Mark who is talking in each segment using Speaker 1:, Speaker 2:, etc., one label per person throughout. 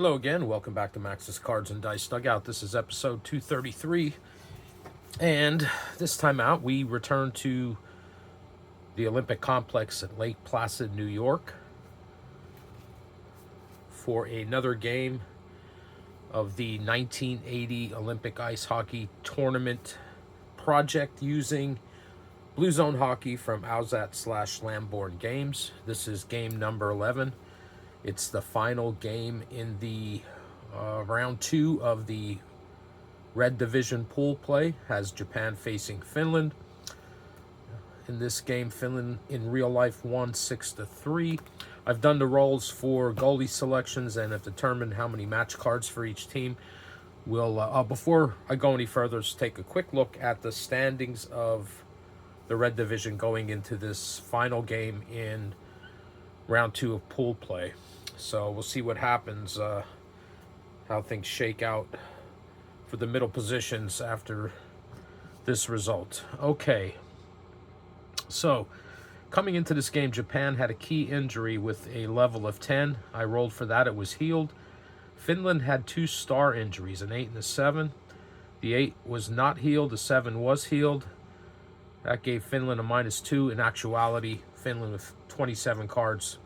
Speaker 1: Hello again, welcome back to Max's Cards and Dice Dugout. This is episode 233, and this time out we return to the Olympic Complex at Lake Placid, New York for another game of the 1980 Olympic Ice Hockey Tournament project using Blue Zone Hockey from Owsat/Lamborn Games. This is game number 11. It's the final game in the round 2 of the Red Division pool play, has Japan facing Finland. In this game, Finland in real life won 6-3. I've done the rolls for goalie selections and have determined how many match cards for each team. We'll before I go any further, let's take a quick look at the standings of the Red Division going into this final game in round 2 of pool play. So we'll see what happens, how things shake out for the middle positions after this result. Okay, so coming into this game, Japan had a key injury with a level of 10. I rolled for that, it was healed. Finland had 2 star injuries, an 8 and a 7. The 8 was not healed, the 7 was healed. That gave Finland a -2. In actuality, Finland with 27 cards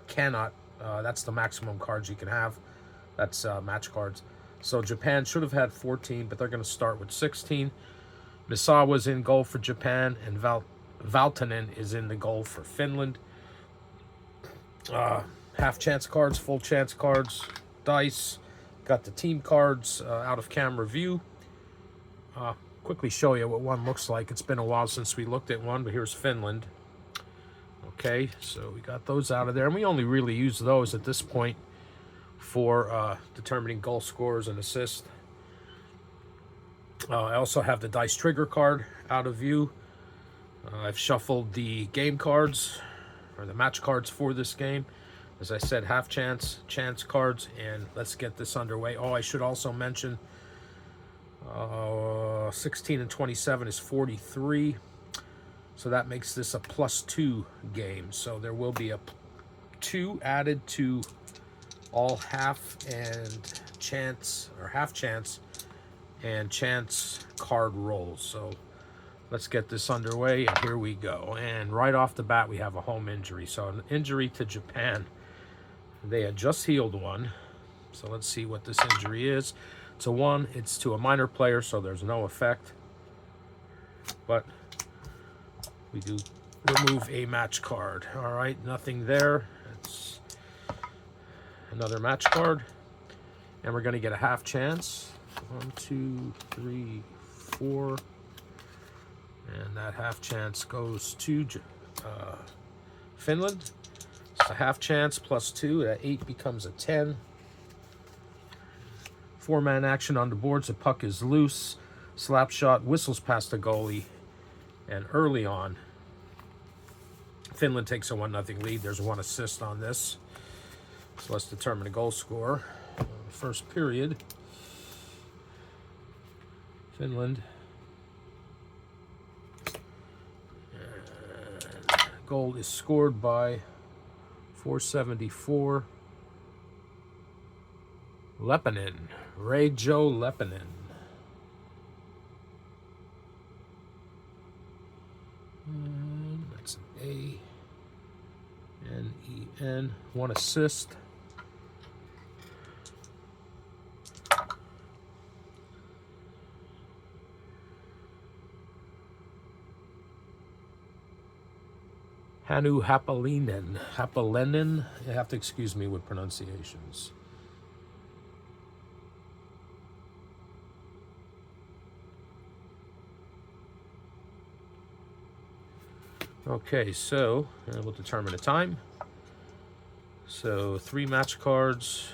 Speaker 1: cannot, that's the maximum cards you can have. That's match cards. So Japan should have had 14, but they're going to start with 16. Misawa's in goal for Japan, and Valtonen is in the goal for Finland. Half chance cards, full chance cards, dice. Got the team cards out of camera view. Quickly show you what one looks like. It's been a while since we looked at one, but here's Finland. Okay, so we got those out of there, and we only really use those at this point for determining goal scorers and assists. I also have the dice trigger card out of view. I've shuffled the game cards, or the match cards for this game. As I said, half chance, chance cards, and let's get this underway. Oh, I should also mention 16 and 27 is 43. So that makes this a +2 game. So there will be a 2 added to all half and chance, or half chance and chance card rolls. So let's get this underway, and here we go. And right off the bat, we have a home injury. So an injury to Japan. They had just healed one. So let's see what this injury is. It's a 1. It's to a minor player, so there's no effect. But we do remove a match card. All right, nothing there. It's another match card. And we're going to get a half chance. 1, 2, 3, 4. And that half chance goes to Finland. It's a half chance +2. That 8 becomes a 10. 4-man action on the boards. The puck is loose. Slap shot whistles past the goalie. And early on, Finland takes a 1-0 lead. There's 1 assist on this. So let's determine a goal scorer. First period. Finland. And goal is scored by 474. Leppänen. Reijo Leppänen. And that's an A-N-E-N. 1 assist. Hannu Haapalainen. Haapalainen. You have to excuse me with pronunciations. Okay, so we'll determine the time. So 3 match cards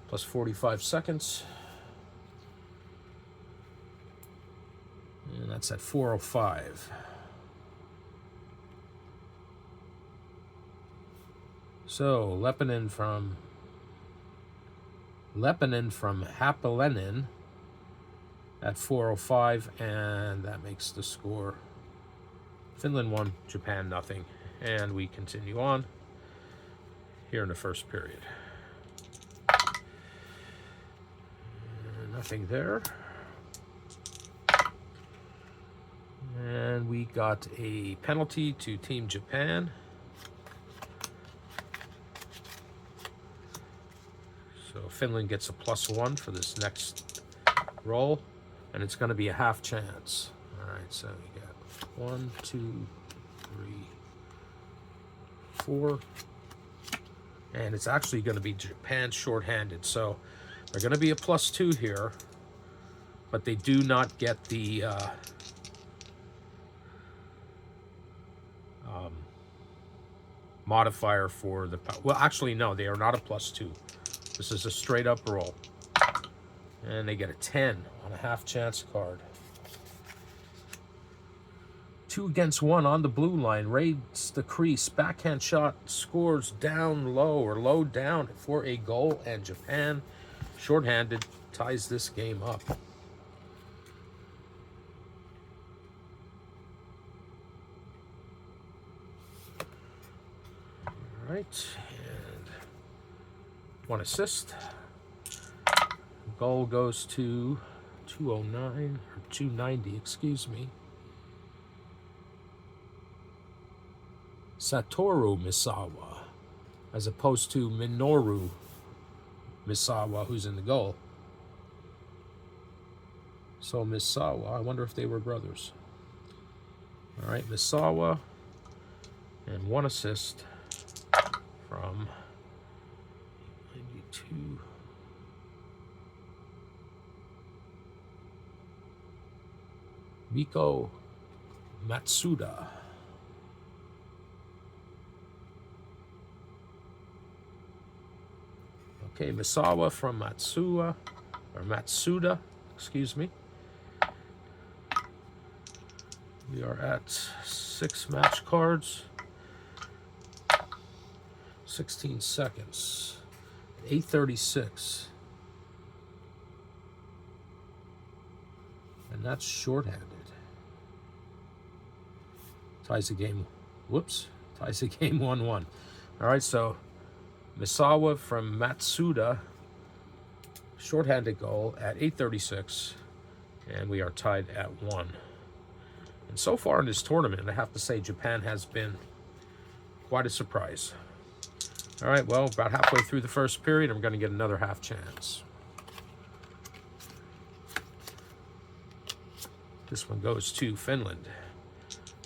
Speaker 1: plus 45 seconds. And that's at 4:05. So Leppänen from Haapalainen at 4:05, and that makes the score Finland 1, Japan 0. And we continue on here in the first period. Nothing there. And we got a penalty to Team Japan. So Finland gets a +1 for this next roll, and it's going to be a half chance. All right, so we got 1, 2, 3, 4, and it's actually going to be Japan shorthanded. So they're going to be a +2 here, but they do not get the modifier for the, well, actually no, they are not a +2. This is a straight up roll, and they get a 10 on a half chance card. 2 against 1 on the blue line, raids the crease, backhand shot, scores down low or low down for a goal, and Japan shorthanded ties this game up. All right, and 1 assist. Goal goes to 209 or 290, excuse me. Satoru Misawa, as opposed to Minoru Misawa, who's in the goal. So Misawa, I wonder if they were brothers. All right, Misawa, and 1 assist from 92. Miko Matsuda. Okay, Misawa from Matsuda, excuse me. We are at 6 match cards. 16 seconds. 8:36. And that's shorthanded. Ties the game. Whoops. Ties the game 1-1. All right, so Misawa from Matsuda, shorthanded goal at 8:36, and we are tied at 1. And so far in this tournament, I have to say Japan has been quite a surprise. All right, well, about halfway through the first period, I'm going to get another half chance. This one goes to Finland.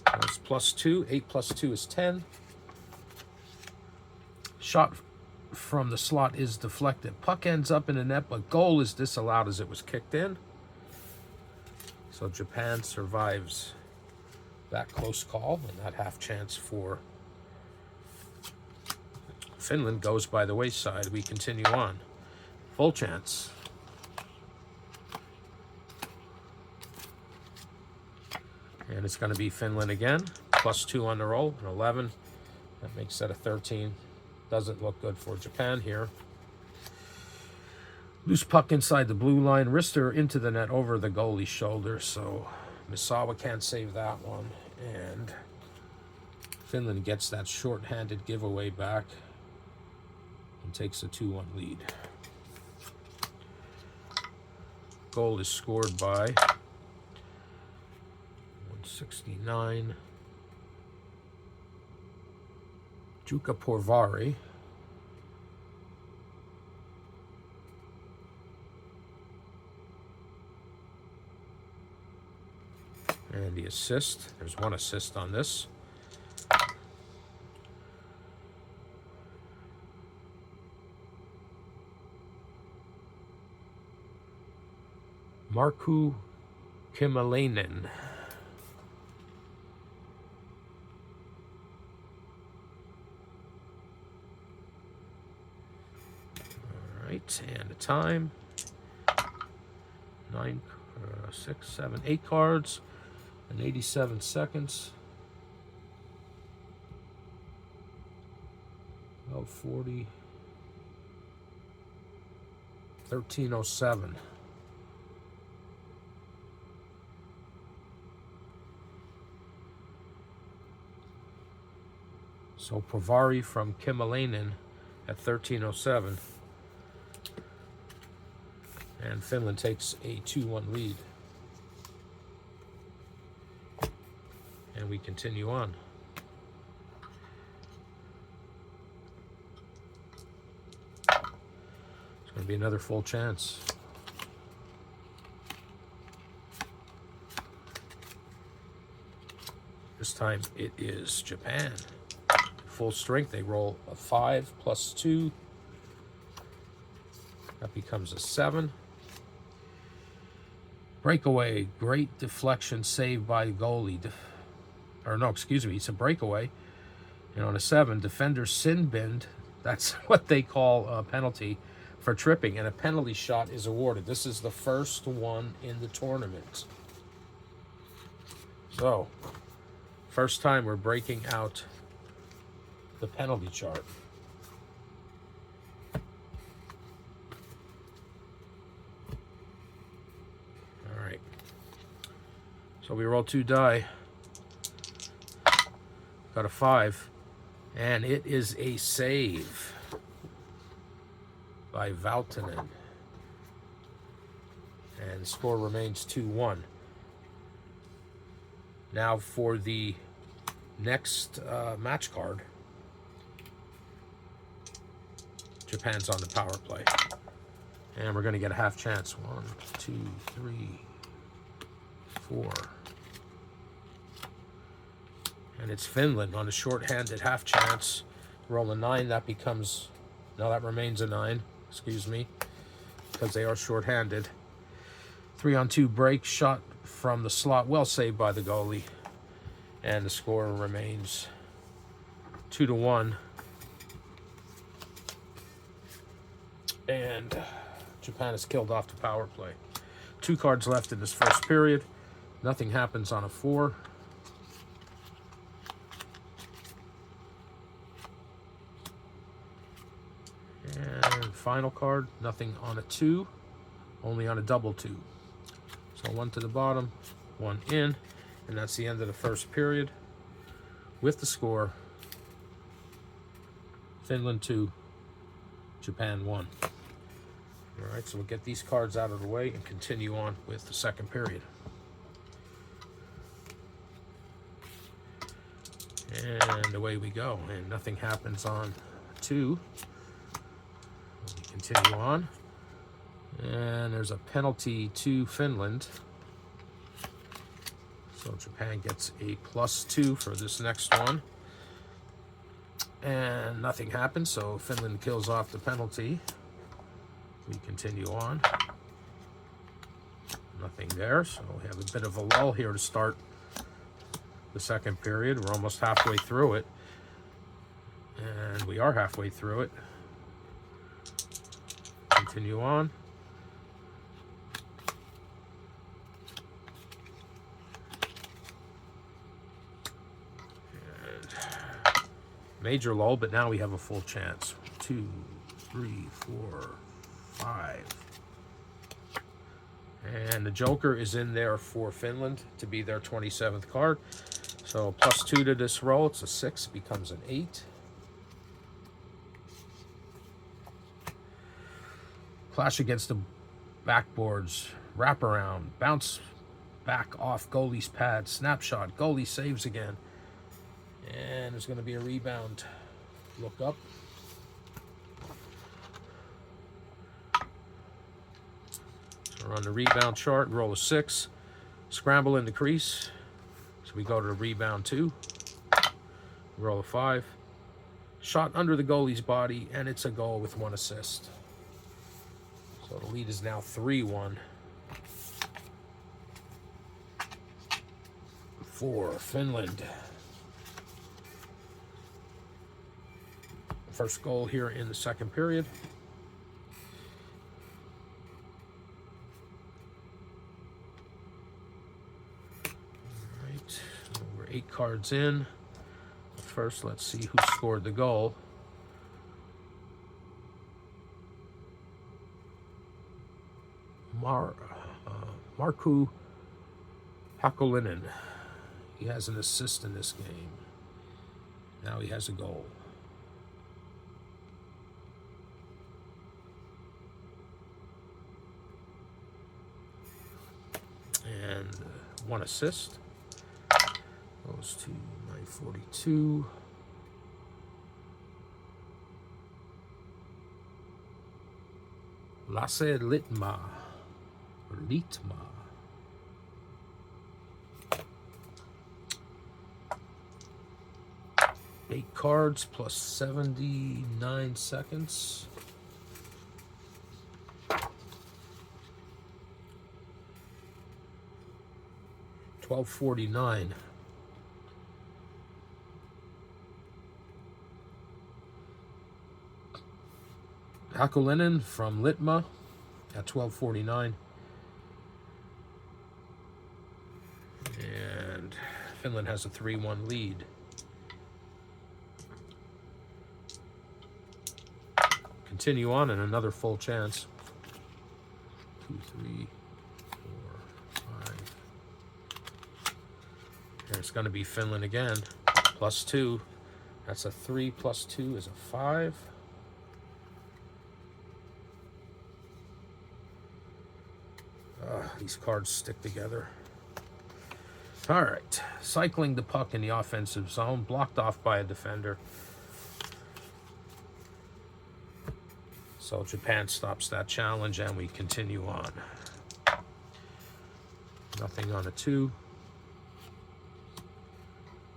Speaker 1: That's +2. 8 + 2 is 10. Shot from the slot is deflected. Puck ends up in the net, but goal is disallowed as it was kicked in. So Japan survives that close call, and that half chance for Finland goes by the wayside. We continue on. Full chance. And it's going to be Finland again. +2 on the roll, an 11. That makes that a 13. Doesn't look good for Japan here. Loose puck inside the blue line. Wrister into the net over the goalie's shoulder. So Misawa can't save that one. And Finland gets that short-handed giveaway back and takes a 2-1 lead. Goal is scored by 169. Jukka Porvari. And the assist. There's 1 assist on this. Markku Kimalainen. And the time 9, 6, 7, 8 cards and 87 seconds. About 40. 13:07. So Porvari from Kimalainen at 13:07. And Finland takes a 2-1 lead. And we continue on. It's going to be another full chance. This time it is Japan. Full strength, they roll a 5 plus 2. That becomes a 7. Breakaway, great deflection saved by the goalie. Or no, excuse me, it's a breakaway. And on a 7, defender sin binned. That's what they call a penalty for tripping. And a penalty shot is awarded. This is the first one in the tournament. So, first time we're breaking out the penalty chart. All right. So we roll 2 die. Got a 5. And it is a save by Valtonen. And the score remains 2-1. Now for the next match card. Japan's on the power play. And we're going to get a half chance. 1, 2, 3, 4. And it's Finland on a short-handed half chance. Roll a 9, that becomes... No, that remains a 9. Excuse me. Because they are short-handed. 3-on-2 break, shot from the slot. Well saved by the goalie. And the score remains 2-1. And Japan is killed off the power play. 2 cards left in this first period. Nothing happens on a 4. And final card, nothing on a 2, only on a double 2. So 1 to the bottom, 1 in, and that's the end of the first period with the score Finland 2, Japan 1. All right, so we'll get these cards out of the way and continue on with the second period. And away we go, and nothing happens on 2. We continue on. And there's a penalty to Finland. So Japan gets a +2 for this next one. And nothing happens, so Finland kills off the penalty. We continue on. Nothing there, so we have a bit of a lull here to start the second period. We're almost halfway through it. And we are halfway through it. Continue on. And major lull, but now we have a full chance. 2, 3, 4, 5. And the Joker is in there for Finland to be their 27th card. So +2 to this roll. It's a 6, becomes an 8. Clash against the backboards. Wrap around. Bounce back off goalie's pad. Snapshot. Goalie saves again. And there's going to be a rebound. Look up. So we're on the rebound chart. Roll a 6. Scramble in the crease. So we go to the rebound 2. Roll a 5. Shot under the goalie's body, and it's a goal with 1 assist. So the lead is now 3-1 for Finland. First goal here in the second period. All right, so we're 8 cards in. First, let's see who scored the goal. Markku Hakolinen. He has an assist in this game. Now he has a goal. and 1 assist. Goes to 942. Lasse Litma. Or Litma. Eight cards plus 79 seconds. $12.49. Hakulinen from Litma at $12.49. And Finland has a 3-1 lead. Continue on and another full chance. 2, 3, 4, 5. And it's going to be Finland again. +2. That's a 3 plus 2 is a 5. These cards stick together. All right. Cycling the puck in the offensive zone. Blocked off by a defender. So Japan stops that challenge and we continue on. Nothing on a 2.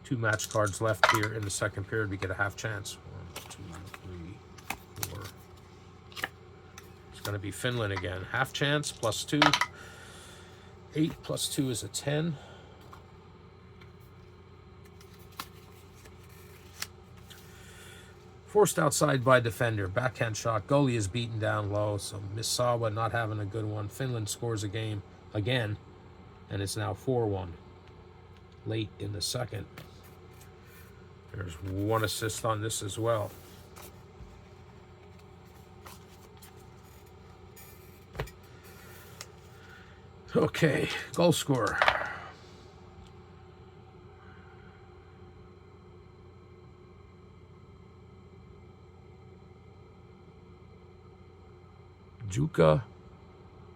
Speaker 1: 2 match cards left here in the second period. We get a half chance. 1, 2, 3, 4. It's going to be Finland again. Half chance +2. 8 plus 2 is a 10. Forced outside by defender. Backhand shot. Goalie is beaten down low. So Misawa not having a good one. Finland scores a game again. And it's now 4-1. Late in the second. There's 1 assist on this as well. Okay, goal scorer. Jukka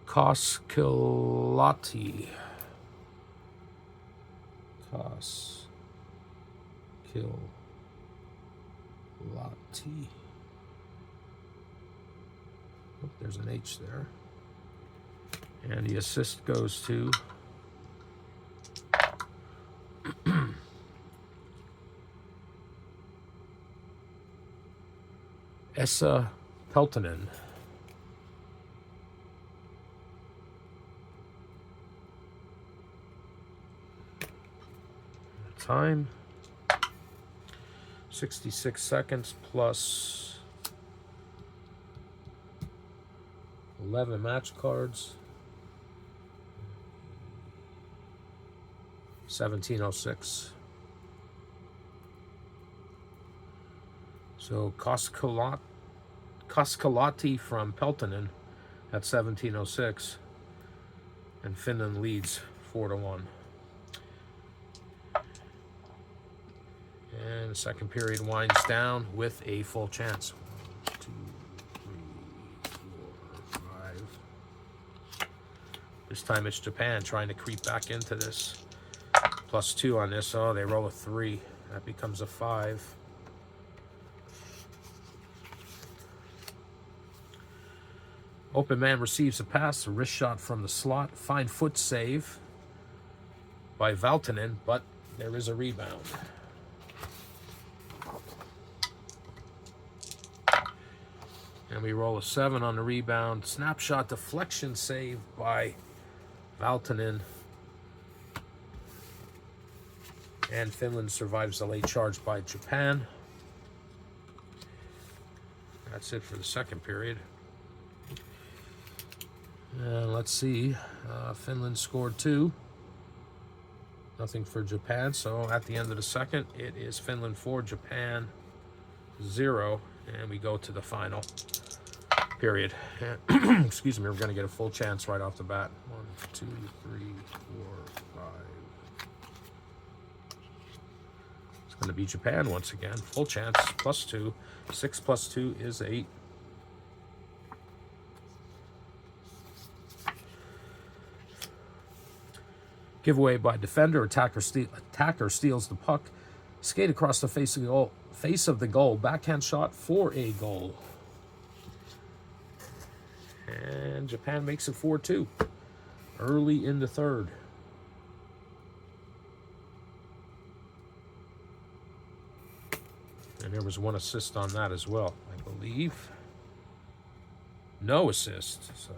Speaker 1: Koskilati. Koskilati. Oh, there's an H there. And the assist goes to Esa Peltonen. Time 66 seconds plus 11 match cards. 1706. So Koskalati from Peltonen at 1706, and Finland leads 4-1. And the second period winds down with a full chance. 1, 2, 3, 4, 5. This time it's Japan trying to creep back into this. +2 on this. Oh, they roll a 3. That becomes a 5. Open man receives a pass, a wrist shot from the slot. Fine foot save by Valtonen, but there is a rebound. And we roll a 7 on the rebound. Snapshot deflection save by Valtonen. And Finland survives the late charge by Japan. That's it for the second period. Let's see. Finland scored 2. Nothing for Japan. So at the end of the second, it is Finland 4, Japan 0. And we go to the final period. Excuse me, we're going to get a full chance right off the bat. 1, 2, 3, 4, 5. It's going to be Japan once again. Full chance, +2. 6 plus 2 is 8. Giveaway by defender. Attacker steals the puck. Skate across the face of the goal. Backhand shot for a goal. And Japan makes it 4-2 early in the third. And there was one assist on that as well, I believe. No assist. So,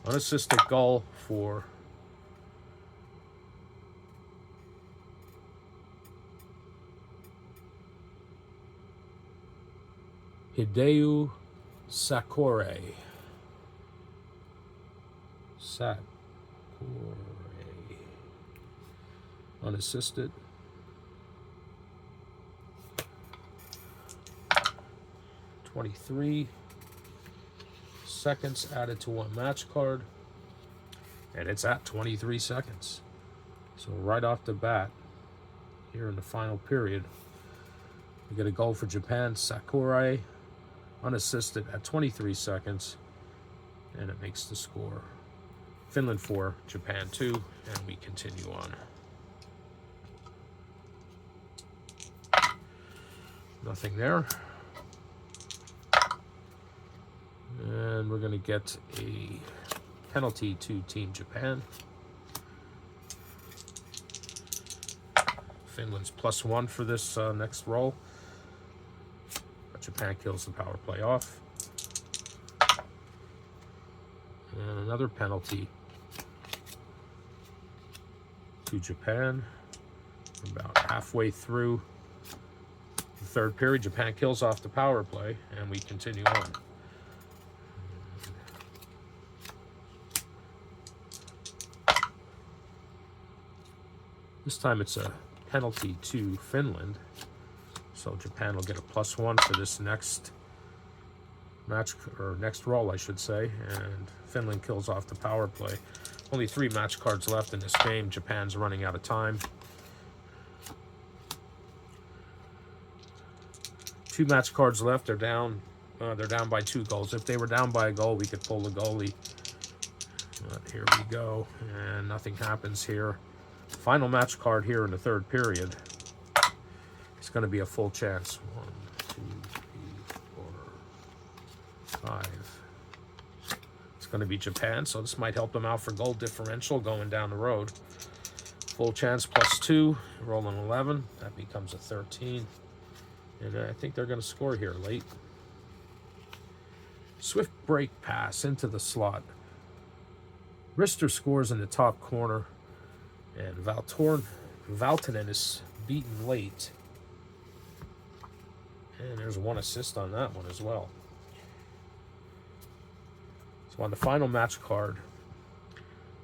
Speaker 1: unassisted goal for Hideo Sakura. Unassisted. $23 seconds added to one match card. And it's at 23 seconds. So right off the bat, here in the final period, we get a goal for Japan. Sakurai, unassisted at 23 seconds. And it makes the score Finland 4, Japan 2, and we continue on. Nothing there. And we're going to get a penalty to Team Japan. Finland's +1 for this next roll. But Japan kills the power play off. And another penalty to Japan. About halfway through the third period, Japan kills off the power play, and we continue on. This time it's a penalty to Finland, so Japan will get a +1 for this next match, or next roll, I should say, and Finland kills off the power play. Only 3 match cards left in this game. Japan's running out of time. 2 match cards left. They're down. They're down by 2 goals. If they were down by a goal, we could pull the goalie. But here we go, and nothing happens here. Final match card here in the third period. It's going to be a full chance. 1, 2, 3, 4, 5. It's going to be Japan, so this might help them out for goal differential going down the road. Full chance +2, rolling 11. That becomes a 13. And I think they're going to score here late. Swift break pass into the slot. Rister scores in the top corner. And Valtonen is beaten late. And there's one assist on that one as well. So on the final match card,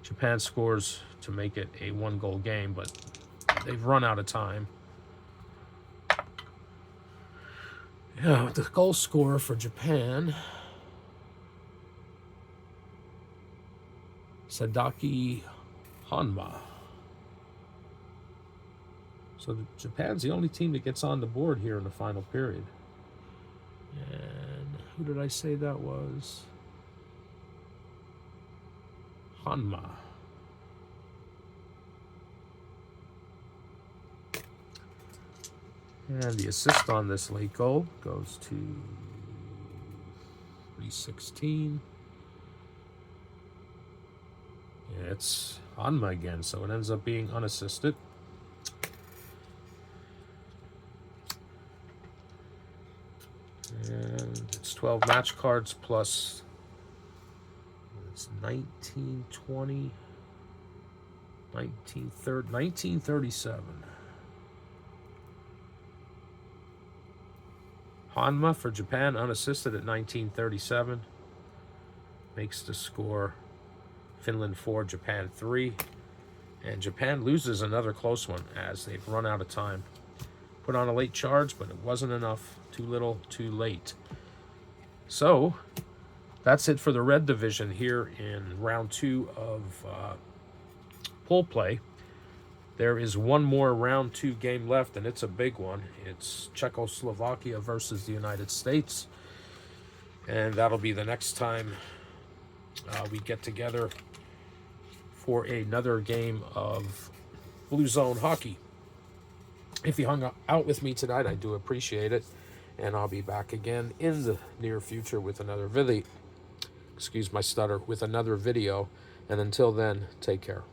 Speaker 1: Japan scores to make it a 1-goal game, but they've run out of time. Yeah, the goal scorer for Japan, Sadaki Hanma. So Japan's the only team that gets on the board here in the final period. And who did I say that was? Hanma. And the assist on this late goal goes to 316. Yeah, it's Hanma again, so it ends up being unassisted. And it's 12 match cards plus, it's 19, 20, 19, 30, 1937. Hanma for Japan, unassisted at 1937. Makes the score Finland 4, Japan 3. And Japan loses another close one as they've run out of time. Put on a late charge, but it wasn't enough. Too little, too late. So, that's it for the red division here in round 2 of pool play. There is one more round 2 game left, and it's a big one. It's Czechoslovakia versus the United States. And that'll be the next time we get together for another game of Blue Zone hockey. If you hung out with me tonight, I do appreciate it. And I'll be back again in the near future with another video. Excuse my stutter, with another video. And until then, take care.